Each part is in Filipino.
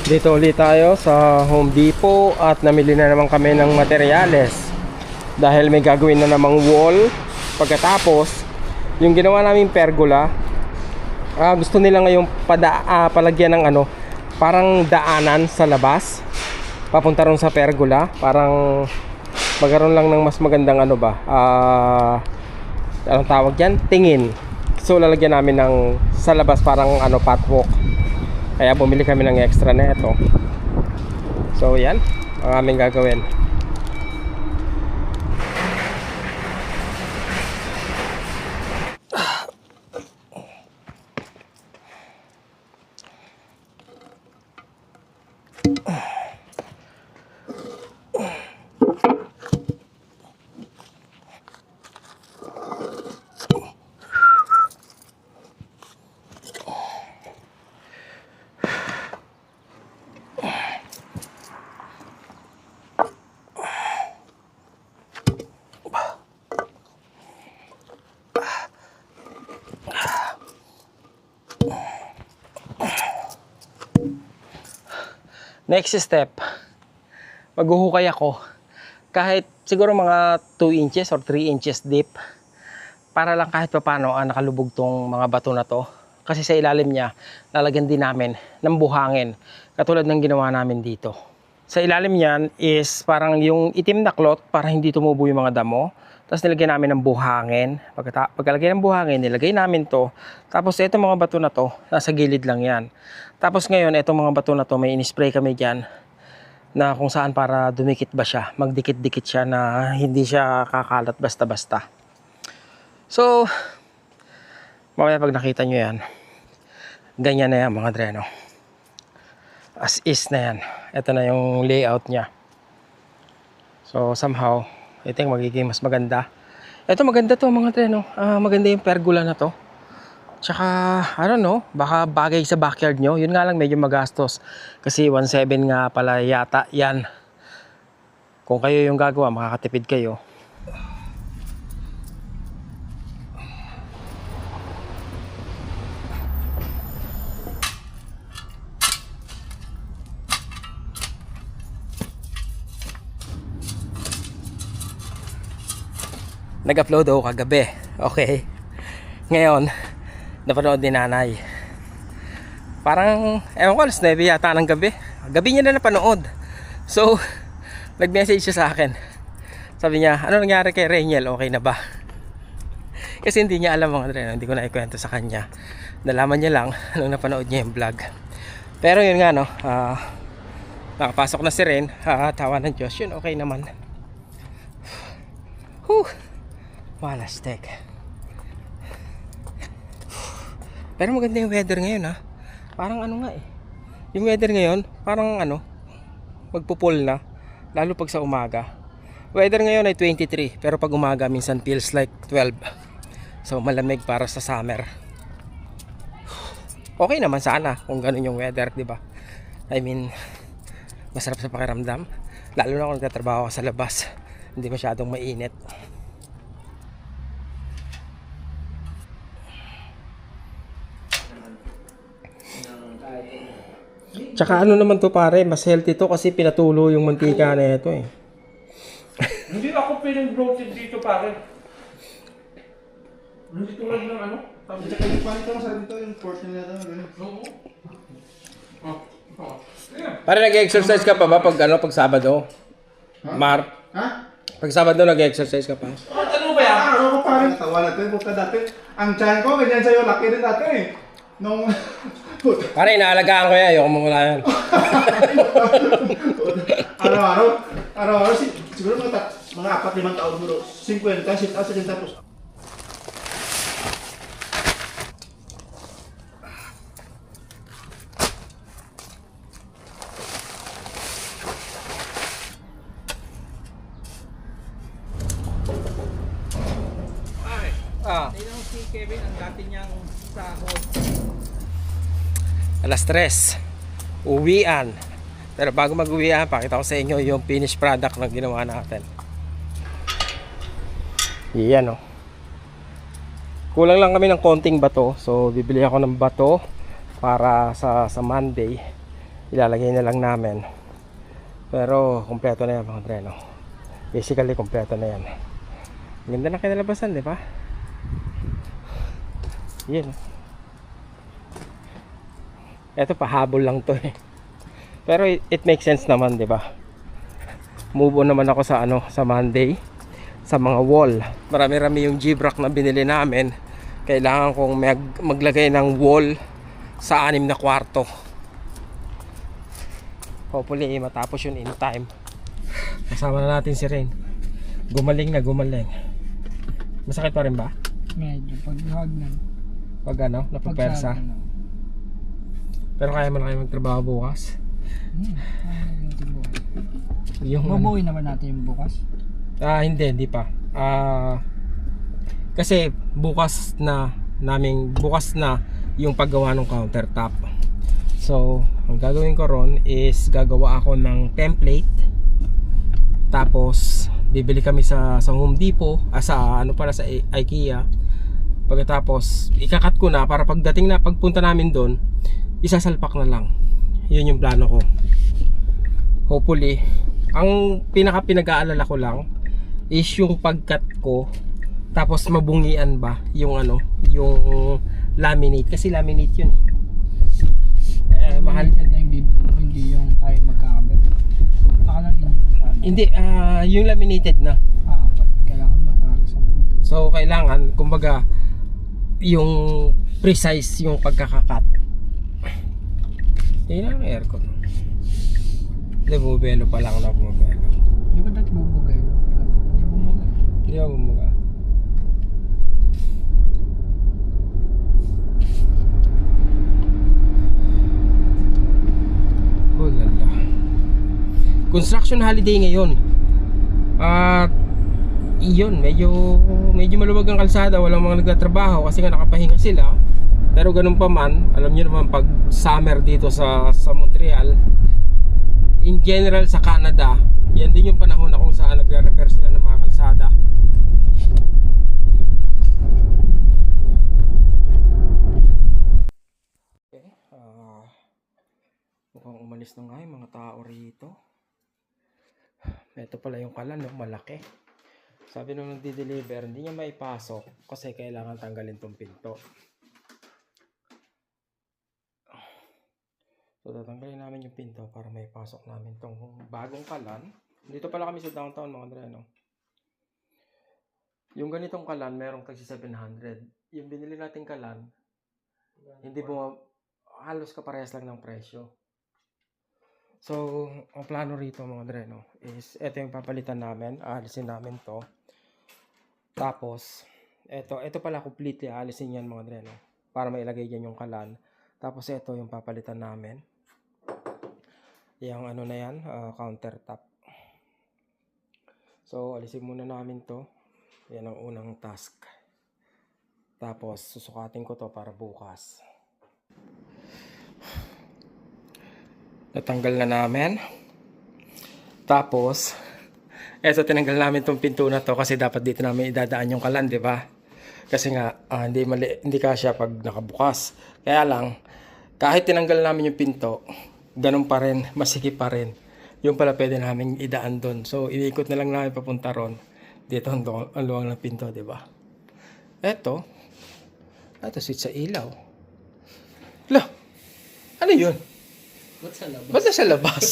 Dito ulit tayo sa Home Depot at namili na naman kami ng materyales dahil may gagawin na namang wall. Pagkatapos yung ginawa naming pergola, gusto nila ngayong palagyan ng parang daanan sa labas papunta ron sa pergola, parang magkaroon lang ng mas magandang anong tawag dyan? Tingin. So lalagyan namin ng sa labas parang patwalk. Kaya bumili kami ng extra na ito. So yan ang aming gagawin. Next step, maghuhukay ako kahit siguro mga 2 inches or 3 inches deep para lang kahit paano nakalubog tong mga bato na to, kasi sa ilalim niya lalagyan din namin ng buhangin katulad ng ginawa namin dito. Sa ilalim niyan is parang yung itim na cloth para hindi tumubo yung mga damo, tapos nilagyan namin ng buhangin. Pagkalagay ng buhangin, nilagay namin to, tapos itong mga bato na to nasa gilid lang yan. Tapos ngayon, itong mga bato na to, may in-spray kami dyan na kung saan para dumikit ba siya, magdikit-dikit siya na hindi siya kakalat basta-basta. So, mamaya pag nakita nyo yan, ganyan na yan mga dreno. As is na yan. Ito na yung layout niya. So, somehow, ito yung magiging mas maganda. Ito maganda to mga dreno. Maganda yung pergola na to. Tsaka, I don't know, baka bagay sa backyard nyo. Yun nga lang, medyo magastos. Kasi 1.7 nga pala yata yan. Kung kayo yung gagawa, makakatipid kayo. Nag-upload ako kagabi. Okay. Ngayon, napanood ni nanay. Parang, ewan ko, alas 9 yata ng gabi. Gabi niya na napanood. So, nag-message siya sa akin. Sabi niya, ano nangyari kay Reniel? Okay na ba? Kasi hindi niya alam mga dreno. Hindi ko na ikwento sa kanya. Nalaman niya lang nung napanood niya yung vlog. Pero yun nga no, nakapasok na si Ren. Tawa ng Diyos. Yun, okay naman. Whew. Walastek. Pero maganda yung weather ngayon ha. Parang nga yung weather ngayon, parang magpupul na. Lalo pag sa umaga. Weather ngayon ay 23. Pero pag umaga minsan feels like 12. So malamig para sa summer. Okay naman sana kung ganun yung weather, di ba? I mean, masarap sa pakiramdam. Lalo na kung nagtatrabaho ka sa labas. Hindi masyadong mainit. Tsaka naman to pare, mas healthy to kasi pinatulo yung mantika na ito eh. Hindi ako feeling bloated dito pare. Hindi tulad ng At saka yung panito masarap dito, yung portion nila ito, gano'n. Oo. Pare, nag-exercise ka pa ba pag Sabado? Mar? Ha? Pag Sabado nag-exercise ka pa? Ano ba yan? Ano ko parang natawa natin, puta dati. Ang tiyan ko, ganyan sa'yo, laki rin dati eh. Nung... Pare, inaalagaan ko yan, ayoko mawala yan. Araw-araw, siguro mga 4-5 taon mo, 50, 60, tapos. Tinong si Kevin ang dati niyang sahod. Alas 3, uwian. Pero bago mag-uwian, pakita ko sa inyo yung finished product na ginawa natin. Yan Kulang lang kami ng konting bato. So bibili ako ng bato para sa Monday. ilalagay na lang namin. Pero kompleto na yan mga dreno. Basically kompleto na yan. Ganda na kinalabasan, di ba? Yan. Ito pahabol lang to eh. Pero it makes sense naman, di ba? Move on naman ako sa sa Monday, sa mga wall. Marami-rami yung G-Brock na binili namin. Kailangan kong maglagay ng wall sa 6 na kwarto. Hopefully matapos yun in time. Kasama na natin si Rain. Gumaling na gumaling. Masakit pa rin ba? Medyo paghag na. Pag napapersa. Pero kaya mo na kayo magtrabaho bukas. Yung Bubuhay naman natin yung bukas. hindi pa. Kasi bukas na yung paggawa ng countertop. So, ang gagawin ko ron is gagawa ako ng template. Tapos bibili kami sa Home Depot, sa sa IKEA. Pagkatapos ikakat ko na para pagpunta namin doon, isasalpak na lang. Yun yung plano ko. Hopefully, ang pinag-aalala ko lang is yung pagkat ko, tapos mabungian ba yung yung laminate, kasi laminate yun mahal. Hindi yung tayo magkakabit. Akala yun. Hindi, yung laminated na. Kailangan matagas sa mundo. So kailangan kumbaga yung precise yung pagkakakat. Yun ang aircon. Hindi, bumubelo pa lang na bumubelo. Di ba dati bubugay? Hindi bumugay. Hindi ako bumuga. Oh lala. Construction holiday ngayon. At iyon, medyo maluwag ang kalsada, walang mga nagtatrabaho kasi nga nakapahinga sila. Pero ganun pa man, alam niyo naman pag summer dito sa Montreal, in general sa Canada, yan din yung panahon na kung saan nagre-repair sila ng mga kalsada. Okay, mukhang umalis na nga yung mga tao rito. Ito pala yung kalan, malaki. Sabi nung nagdi-deliver, hindi niya maipasok kasi kailangan tanggalin tong pinto. So tatanggalin namin yung pinto para maipasok namin tong bagong kalan. Dito pala kami sa downtown mga dreno. Yung ganitong kalan merong tagsi 700. Yung binili nating kalan, hindi halos kaparehas lang ng presyo. So ang plano rito mga dreno is ito yung papalitan namin. Aalisin namin to. Tapos ito pala completely aalisin yan mga dreno para mailagay dyan yung kalan. Tapos ito yung papalitan namin. Yung na yan, countertop. So alisin muna namin to. Yan ang unang task. Tapos susukatin ko to para bukas. Natanggal na namin. Tapos eto, tinanggal namin tong pinto na to kasi dapat dito namin idadaan yung kalan, di ba? Kasi nga hindi kasya pag nakabukas. Kaya lang kahit tinanggal namin yung pinto, ganun pa rin, masikip pa rin. Yung pala pwede namin idaan doon. So iikot na lang namin papunta ron. Dito ang luwang ng pinto, di ba? Eto switch sa ilaw. Lah, ano yun? Ba't sa labas? Ba't nasa labas?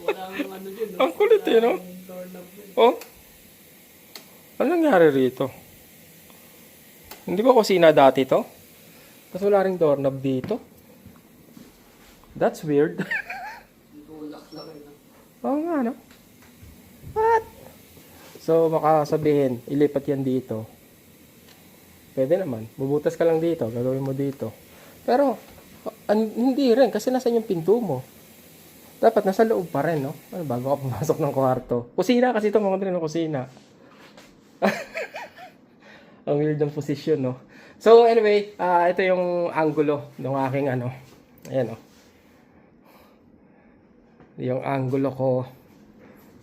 Walang dyan. Ang kulit no? Oh? Ano nangyari rito? Hindi ba kusina dati to? Tapos wala ring doorknob dito. That's weird. Oo nga, no? What? So, makasabihin, ilipat yan dito. Pwede naman. Bubutas ka lang dito. Gagawin mo dito. Pero, hindi rin. Kasi nasa yung pinto mo. Dapat nasa loob pa rin, no? Bago ka pumasok ng kwarto. Kusina kasi ito, mga rin ng kusina. Ang weird ng posisyon, no? So, anyway, ito yung angulo ng aking ayan, no? Yung angulo ko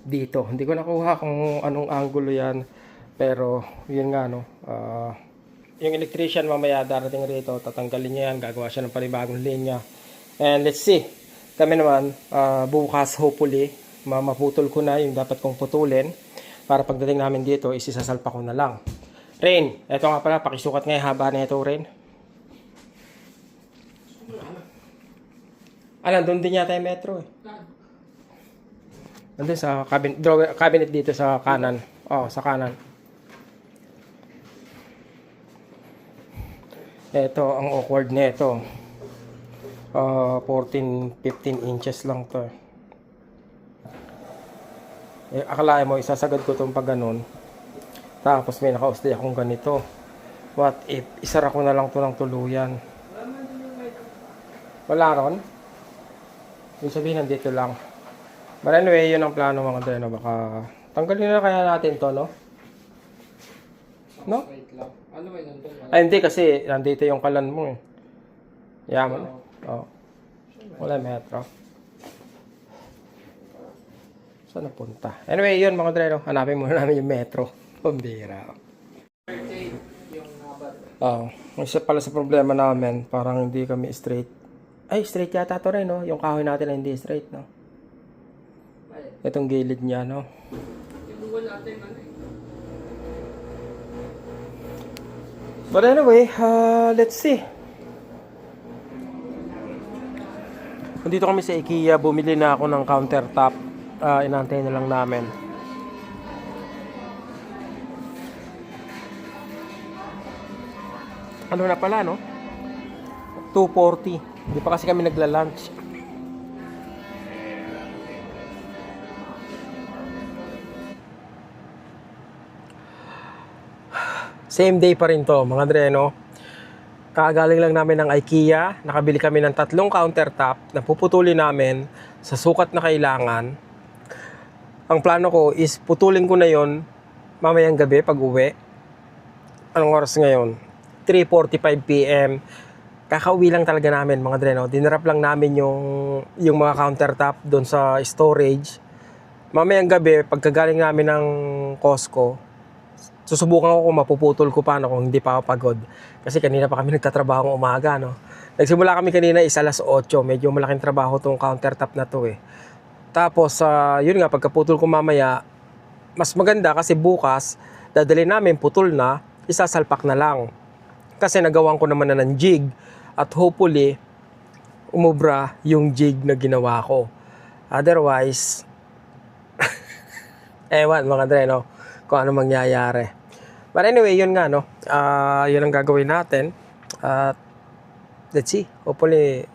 dito. Hindi ko nakuha kung anong angulo yan. Pero, yun nga, no? Yung electrician mamaya darating rito, tatanggalin niya yan, gagawa siya ng panibagong linya. And let's see. Kami naman, bukas hopefully, maputol ko na yung dapat kong putulin. Para pagdating namin dito, isisasalpa ko na lang. Rain, eto nga pala, pakisukat nga yung haba na ito, Rain. Nandun din yata yung metro eh. Nandun sa cabinet dito sa kanan. Sa kanan. Ito, ang awkward nito. 14-15 inches lang to. Akalain mo, isasagad ko itong pag ganun. Tapos may nakaustay akong ganito. What if, isara ko na lang to ng tuluyan. Wala ron? Yung sabihin, nandito lang. But anyway, yun ang plano mga dreno. Baka tanggalin na kaya natin to, no? No? Wait lang. Ano ba yun? Ay, hindi kasi nandito yung kalan mo eh. Yaman. Wala metro. Saan napunta? Anyway, yun mga dreno. Hanapin muna namin yung metro. Pambira. Yung nabat. Isa pala sa problema namin, parang hindi kami straight. Ay, straight yata to rin, no? Yung kahoy natin na hindi straight, no? Itong gilid niya, no? Yung wala natin ano eh. But anyway, let's see. Nandito kami sa IKEA, bumili na ako ng countertop. Inantay na lang namin. Ano na pala, no? 2:40. Hindi pa kasi kami nagla-lunch. Same day pa rin to, mga dreno. Kagaling lang namin ng IKEA. Nakabili kami ng 3 countertop na puputulin namin sa sukat na kailangan. Ang plano ko is putulin ko na yon mamayang gabi pag uwi. Anong oras ngayon? 3:45 PM. Kakauwi lang talaga namin mga dreno. Dinarap lang namin yung mga countertop doon sa storage. Mamayang gabi, pagkagaling namin ng Costco, susubukan ko kung mapuputol ko paano kung hindi pa ako pagod. Kasi kanina pa kami nagtatrabaho ng umaga, no? Nagsimula kami kanina 8:00. Medyo malaking trabaho tong countertop na to eh. Tapos, yun nga, pagkaputol ko mamaya, mas maganda kasi bukas, dadali namin putol na, isasalpak na lang. Kasi nagawan ko naman na ng jig at hopefully, umubra yung jig na ginawa ko. Otherwise, ewan mga dreno, kung ano mangyayari. But anyway, yun nga, no? Yun ang gagawin natin. At let's see. Hopefully,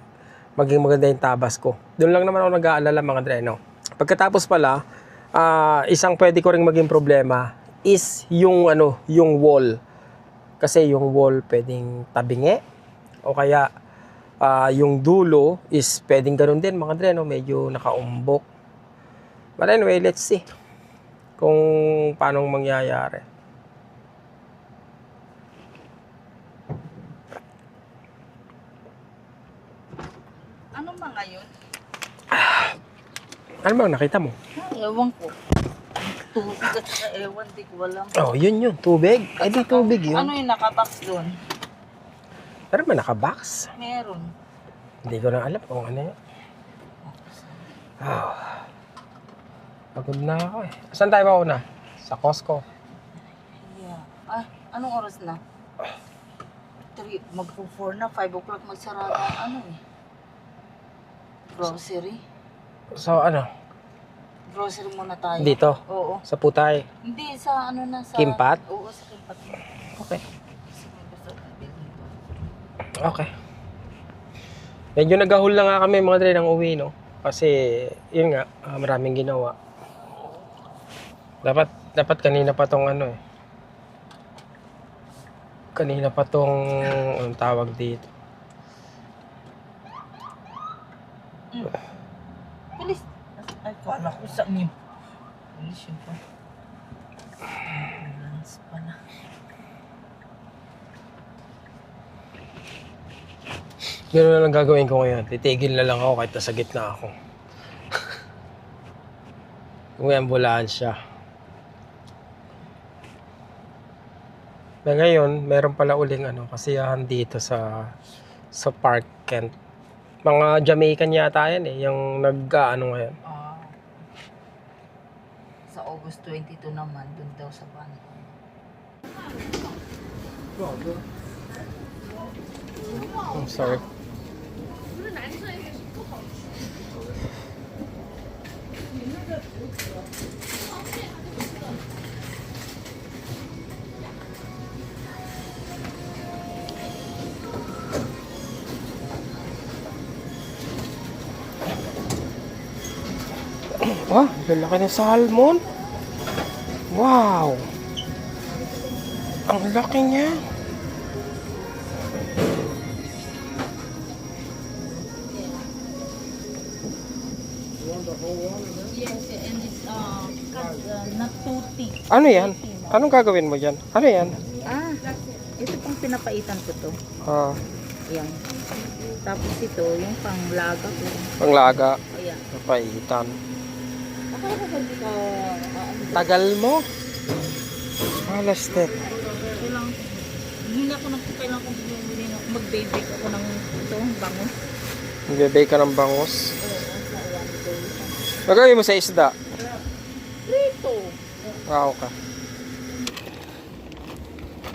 maging maganda yung tabas ko. Doon lang naman ako nag-aalala mga dreno. Pagkatapos pala, isang pwede ko ring maging problema is yung wall. Kasi yung wall pwedeng tabingi o kaya yung dulo is pwedeng ganun din mga dreno, medyo nakaumbok. But anyway, let's see kung paano mangyayari. Ano mga yun? Ano bang nakita mo? Ewan ko. Tubig at saka ewan, di ko alam. Oh, yun. Tubig. Ay, di tubig yun. Ano yung nakabox doon? Pero ba nakabox? Meron. Hindi ko na alam kung ano yun. Pagod na ako eh. Saan tayo mauna? Sa Costco. Yeah. Ay, anong oras na? 3, magpo-4 na, 5 o'clock magsarado ang ano eh. Grocery. So ano? Grocery muna tayo. Dito? Oo. Sa Putay? Hindi, sa ano na sa... Kimpat? Oo, sa Kimpat. Okay. Kasi may gusto na bilhin ko. Okay. Medyo nagahul na nga kami mga dre ng uwi, no? Kasi, yun nga, maraming ginawa. Dapat kanina pa tong ano eh. Kanina pa tong, anong tawag dito? Bilis. Ay, kala ko sa inyo. Bilis yun pa. Balance pala. Gano'n na lang gagawin ko ngayon. Titigil na lang ako kahit nasa gitna ako. May ambulansya. Na ngayon, meron pala uling kasiyahan dito sa Park Kent. Mga Jamaican yata yan eh, yung nag-ano ngayon. Sa August 22 naman, dun daw sa Bangkok. Oh, sorry. Wah, ang laki ng salmon. Wow. Ang laki niya. Yes, and it's not too thick. Ano yan? Anong gagawin mo dyan? Ano yan? Ito pang pinapaitan ko to. Ah, Ayan. Tapos ito, yung panglaga ko. panglaga. Ayan. Napaitan. Akala ko hindi ka, Tagal mo. Alas step. kailangan, hindi ako kailangan kong bumili na mag-bake ako ng ito, bangus. Magbebake ka ng bangus. Oo, sa one day. Magawin mo sa isda. Prito. Wow ka.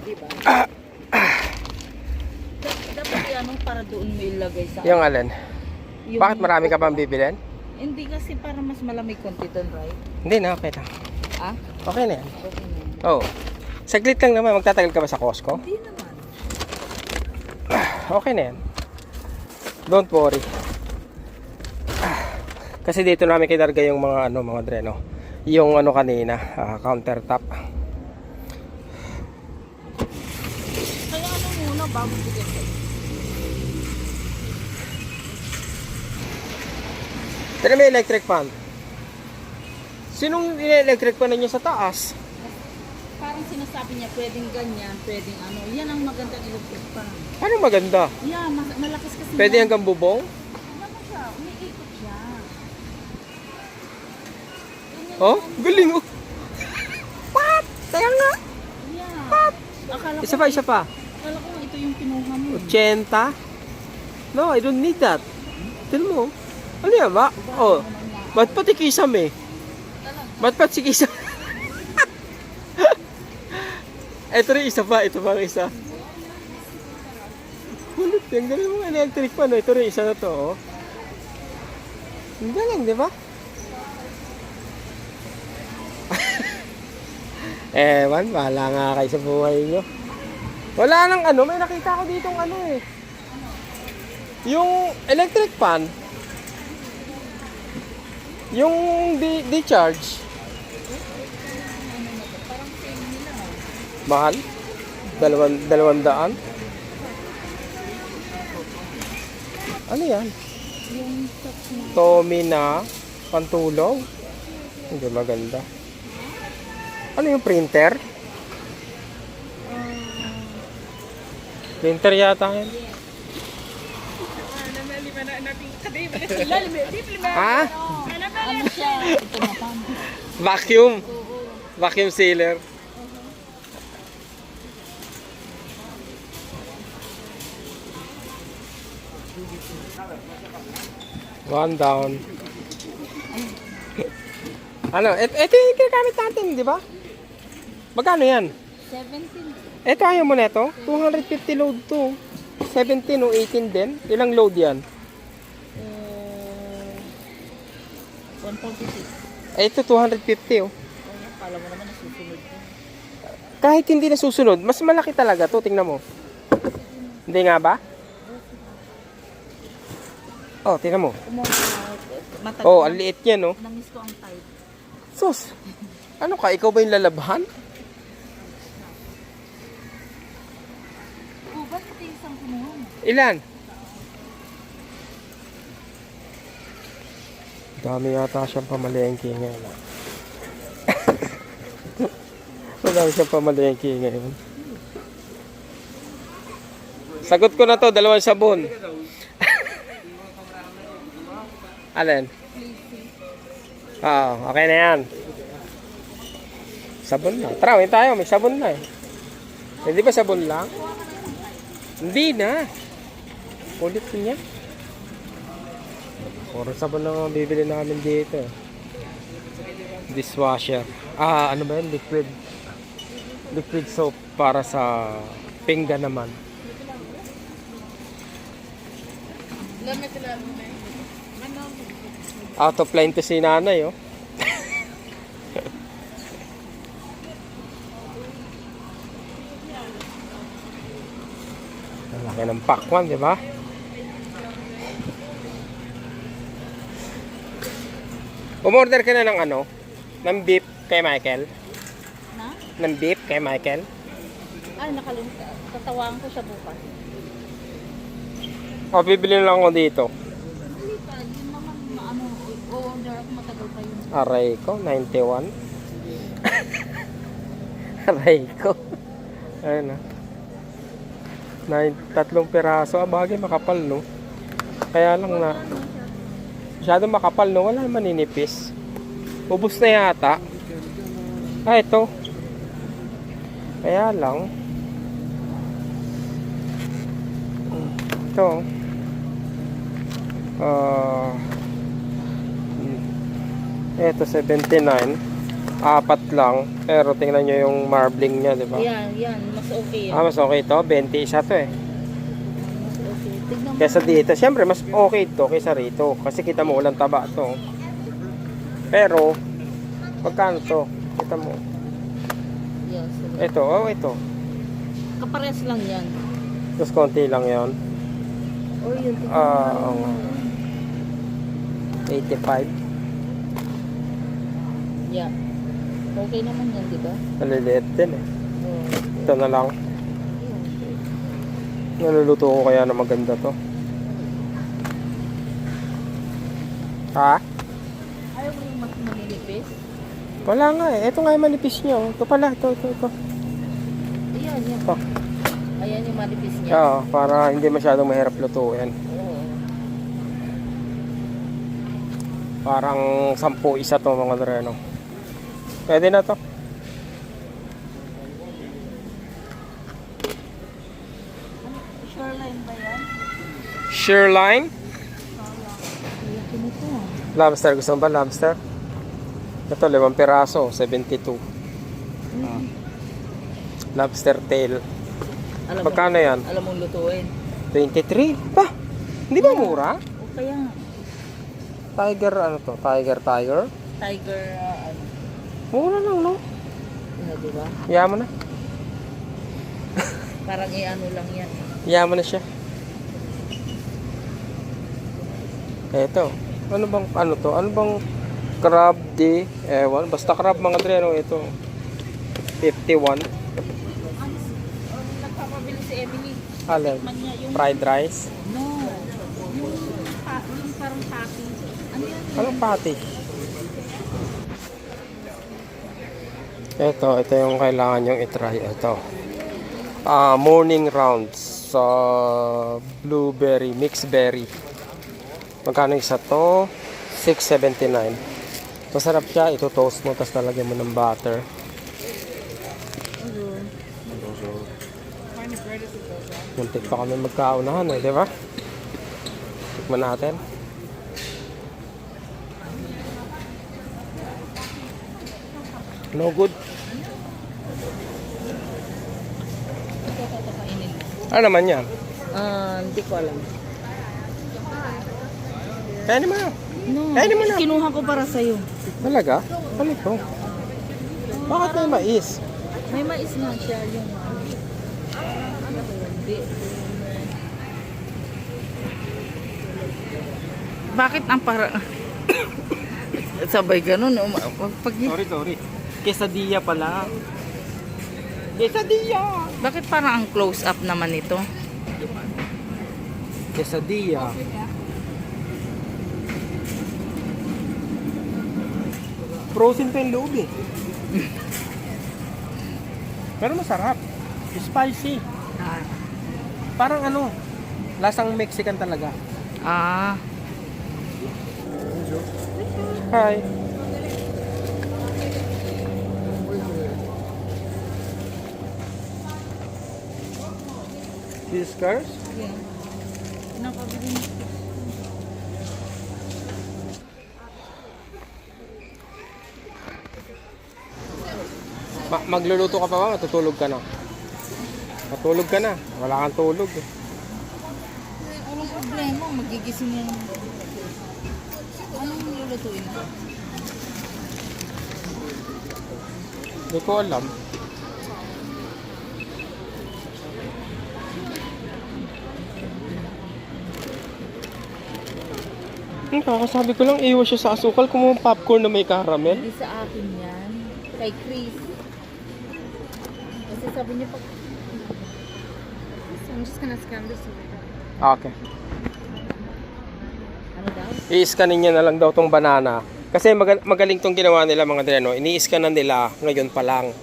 Diba? Dapat yan para doon mo ilagay sa... Yung alin? yung- Bakit marami ka bang bibilin? Hindi kasi para mas malamig konti doon, right? Hindi na, okay na. Ah? Okay na yan. Okay na. Oo. Saglit lang naman. Magtatagal ka ba sa Costco? Hindi naman. Okay na yan. Don't worry. Kasi dito namin kinarga yung mga mga dreno. Yung kanina, countertop. Kaya ano muna bago bigyan ko. Pero may electric fan. Sinong electric fan ninyo sa taas? Parang sinasabi niya pwedeng ganyan, pwedeng ano. Yan ang magandang electric fan. Paano maganda? Yeah, malakas kasi. Pwede yan. hanggang bubong? Ano siya? Umiikot siya. Oh, galing oh. What? Kaya nga. Yeah. Akala ko, Isa pa. akala ko ito yung kinuha mo. 80? No, I don't need that. Tignan mo. Ano yan ba? Oh, ba't pati kisame? Ba't pati si kisame? Ito rin isa pa. Ito pa ang isa. Kulit yan. Galing mo electric pa. No? Ito rin isa na to. Oh. Ang galing, di ba? Ewan, bahala nga kayo sa buhay nyo. Wala nang may nakita ko ditong yung electric fan, yung di-charge. Mahal? 200? Ano yan? Tommy na pantulog. Hindi maganda. Ano yung printer? Printer yata yan. Ha? Ano siya? Ito na pan. Vacuum. Vacuum sealer. One down. Ano? Ito yung ginagamit natin, di ba? Magkano yan? 17. Ito ayaw mo neto? 250 load to. 17 o 18 din. Ilang load yan? 146. Ito 250 oh. Kala mo naman nasusunod ko. Kahit hindi nasusunod, mas malaki talaga to. Tingnan mo. Hindi nga ba? Oh, tingnan mo. Matagal. Oh, ang liit niya, no? Namiss ko ang type. Sus! Ano ka? Ikaw ba yung lalabhan? Oh, ba't ito yung isang kumuha mo? Ilan? Dami yata siyang pamalengke ngayon. Madami siyang pamalengke ngayon. Sagot ko na to, 2 sabon. Alin? Okay na yan. Sabon na. Tara, wait tayo. May sabon na eh. Hindi ba sabon lang? Hindi na. Ulit niya. Puro sabon na bibili namin dito. Dishwasher. Ano ba yun? Liquid. Liquid soap para sa pinggan naman. Out of line to si nanay, oh. Ang laki ng pakwan, di ba? Umorder ka na ng ano? Ng beef kay Michael? Na? Ng beef kay Michael? Ay, nakalimutan. Tatawaan ko siya bukas. O, bibili lang ako dito. Hindi pa. Yun naman, o-order ako matagal pa yun. Aray ko, 91. Aray ko. Ayun na. 3 piraso. Bagay makapal, no? Kaya lang na. Masyado makapal, no? Wala maninipis. Ubus na yata. Ito. Kaya lang. Ito. Ito 79. 4 lang. Pero tingnan nyo yung marbling niya, di ba? Yan. Mas okay yan. Mas okay to. 20 isa to eh. Mas okay. Tignan mo. Kesa dito. Siyempre, mas okay to kaysa rito. Kasi kita mo, walang taba to. Pero, magkano to? Kita mo. Yes. Ito, ito. Kapares lang yan. Tapos konti lang yon. Or yun. Oo. 85. Yeah. Okay naman yan, di ba? Maliliit din eh. Oh. Ito na lang. Naluluto ko kaya na maganda to. Ha? Ayaw mo yung mas manilipis? Wala nga eh. Ito nga yung manipis nyo. Ito pala. Ito. Yan. Ito. Ayan yung manipis niya. Oo, para hindi masyadong mahirap lutuin. Oo. Parang 10 isa to mga dreno. Pwede na to. Shoreline ba yan? Shoreline. Laki nito. Lobster. Gusto mo ba lobster? Ito, 5 piraso. 72. Lobster tail. Magkano yan? Alam mong lutuin. 23. Ba? Hindi ba mura? O kaya nga. Tiger, ano to? Tiger. Tiger, Mura lang, no? di ba? Yaman na. Parang i-ano lang yan. Yaman na siya. Eto. Ano bang, ano to? Ano bang crab di? Ewan. Basta crab mga dreno. Ito. 51. Nagpapabili si Emily. Alin? Fried rice. No. Yung parang patty. Ano yan? Anong patty? Ito yung kailangan nyong itry. Ito. Morning rounds sa blueberry, mixed berry. Magkano isa to? $6.79. Masarap siya. Ito toast mo, tapos lalagyan mo ng butter. Muntik pa kami magkaunahan eh, di ba? Tikman natin. No good. Ano naman yan? Hindi ko alam. Kaya naman na. No. Kainin mo na. Kinuha ko para sa'yo. Talaga? Ano ito? Bakit may mais? May mais nga siya yung hindi. Bakit ang para sabay ganun? Sorry. Quesadilla pala. Quesadilla! Bakit parang ang close up naman ito? Quesadilla. Frozen pa yung loob eh. Pero masarap. Spicy. Parang ano, lasang Mexican talaga. Ah. Hi. Whiskers? Napabili mo. Magluluto ka pa ba? Matutulog ka na. Matulog ka na. Wala kang tulog eh. Walang problema, magigising yan. Anong lulutuin ko? Hindi ko alam. Kakasabi ko lang, iwas siya sa asukal. Kumuha popcorn na may caramel. Hindi sa akin yan. Kay Chris. Kasi sabi niya pag... So I'm just gonna scan this. Okay. Ano daw? I-scanin niya na lang daw tong banana. Kasi magaling tong ginawa nila mga dreno. Ini-scanan nila ngayon pa lang.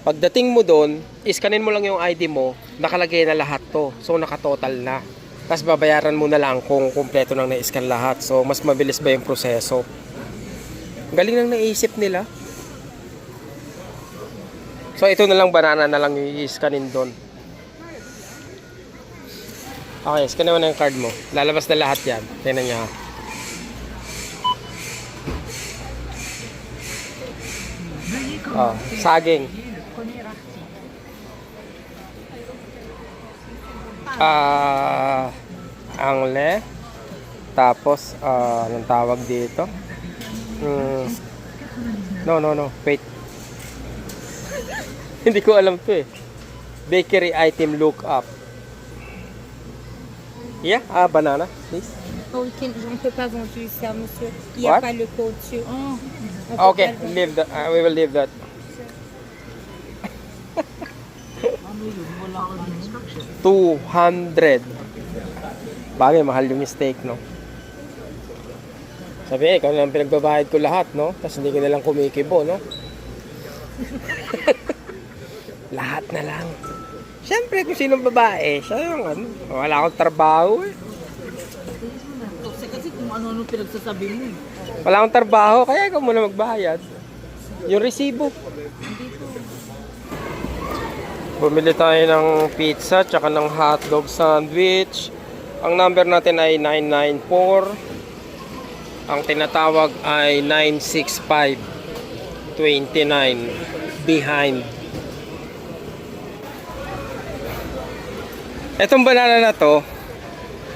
Pagdating mo doon, i-scanin mo lang yung ID mo. Nakalagay na lahat to. So nakatotal na. Tapos babayaran mo na lang kung kumpleto nang na-scan lahat. So mas mabilis ba yung proseso. Galing nang naisip nila. So ito na lang banana na lang yung i-scanin doon. Okay, scan mo na yung card mo. Lalabas na lahat yan. Tingnan niya ha. Oh, saging. Angle. Tapos, anong tawag dito? No. Wait. Hindi ko alam to eh. Bakery item lookup. Yeah, banana, please. Oh, on ne peut pas vendre ça, monsieur. Il n'y What? a pas le code dessus. On peut Okay, pas le vendre. leave that. We will leave that. 200. Bagay, mahal yung steak, no? Sabi ikaw na lang pinagbabayad ko lahat, no? Tapos hindi ko na lang kumikibo, no? Lahat na lang. Siyempre, kung sinong babae, siya yung ano. Wala akong trabaho, eh. Kasi kung ano-ano pinagsasabi mo. Wala akong trabaho, kaya ikaw muna magbayad. Yung resibo. Bumili tayo ng pizza, tsaka ng hotdog sandwich. Ang number natin ay 994. Ang tinatawag ay 96529 behind. Etong banana na to,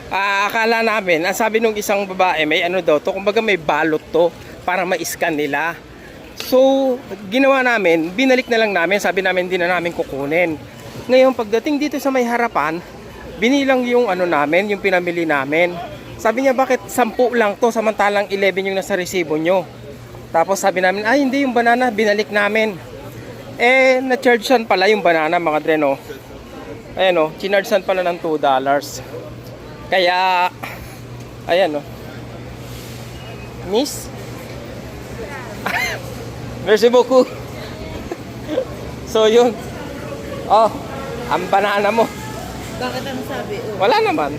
akala namin, ang sabi nung isang babae, may ano daw to, kumbaga may balot to para ma-scan nila. So, ginawa namin, binalik na lang namin, sabi namin hindi na namin kukunin. Ngayon, pagdating dito sa may harapan, binilang yung ano namin, yung pinamili namin. Sabi niya, bakit 10 lang to, samantalang 11 yung nasa resibo nyo. Tapos sabi namin, ay hindi, yung banana, binalik namin. Eh, na-chargean pala yung banana, mga dreno. Ayan o, chinargean pala ng $2. Kaya, ayan o. Miss? Merci beaucoup. So yun. Oh, ang banana mo. Bakit ang sabi? Oh, Wala naman.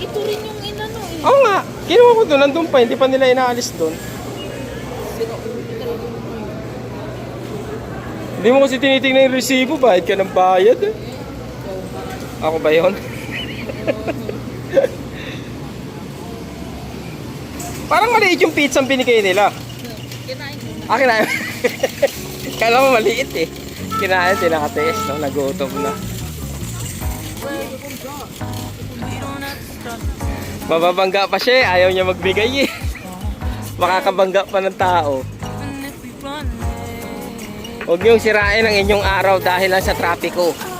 ito rin yung inano eh. Oo nga, kinuha ko doon, nandun pa, hindi pa nila inaalis doon. Hindi mo kasi tinitingnan yung resibo, bayad ka ng bayad eh. Ako ba yun? Parang maliit yung pizza ang binigay nila. Kinain mo. Kinain. Kala mo maliit eh. Kinain, tinakatiis, no? Nagutom na. Mababangga pa siya eh. Ayaw niya magbigay eh. Makakabangga pa ng tao. Huwag niyong sirain ang inyong araw dahil lang sa trapiko.